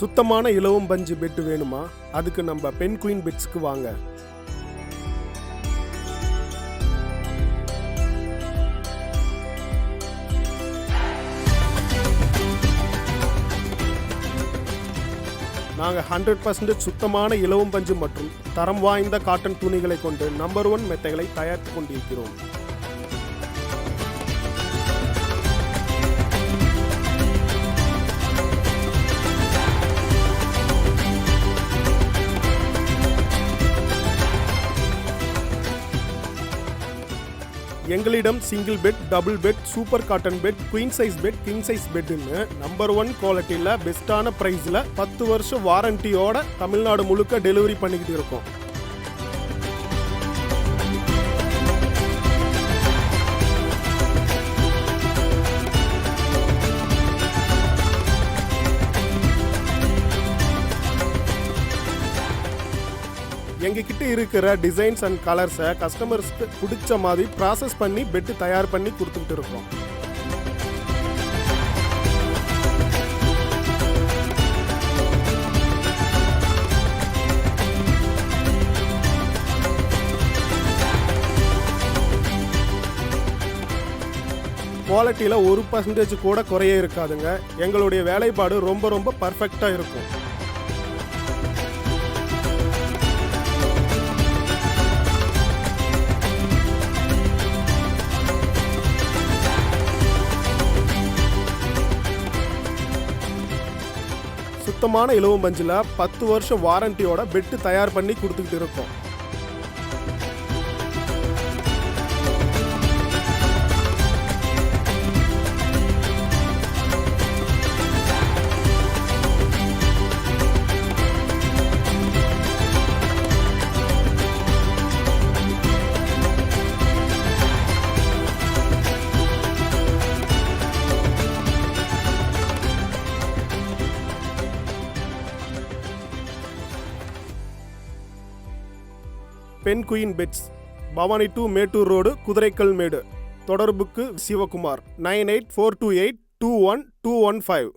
சுத்தமான இலவம் பஞ்சு பெட் வேணுமா? அதுக்கு நம்ம பென் குயின் பெட்ஸ்க்கு வாங்க. நாங்கள் 100% சுத்தமான இலவம் பஞ்சு மற்றும் தரம் வாய்ந்த காட்டன் துணிகளை கொண்டு நம்பர் 1 மெத்தைகளை தயாரித்து கொண்டிருக்கிறோம். எங்களிடம் single bed, double bed, super cotton bed, queen size bed, கிங் சைஸ் பெட்னு நம்பர் 1 குவாலிட்டியில் பெஸ்ட்டான ப்ரைஸில் 10 வருஷம் வாரண்டியோட தமிழ்நாடு முழுக்க டெலிவரி பண்ணிக்கிட்டு இருக்கோம். எங்ககிட்ட இருக்கிற டிசைன்ஸ் அண்ட் கலர்ஸை கஸ்டமர்ஸ்க்கு பிடிச்ச மாதிரி ப்ராசஸ் பண்ணி பெட்டு தயார் பண்ணி கொடுத்துக்கிட்டு இருக்கோம். குவாலிட்டியில் 1% கூட குறைய இருக்காதுங்க. எங்களுடைய வேலைப்பாடு ரொம்ப பர்ஃபெக்டாக இருக்கும். சுத்தமான இலவம் பஞ்சில் 10 வருஷம் வாரண்டியோட பெட்டு தயார் பண்ணி கொடுத்துக்கிட்டு இருக்கோம். Ben queen beds, Bhavani to Mettur road, Kuthiraikal Medu. தொடர்புக்கு சிவகுமார் 9842821215.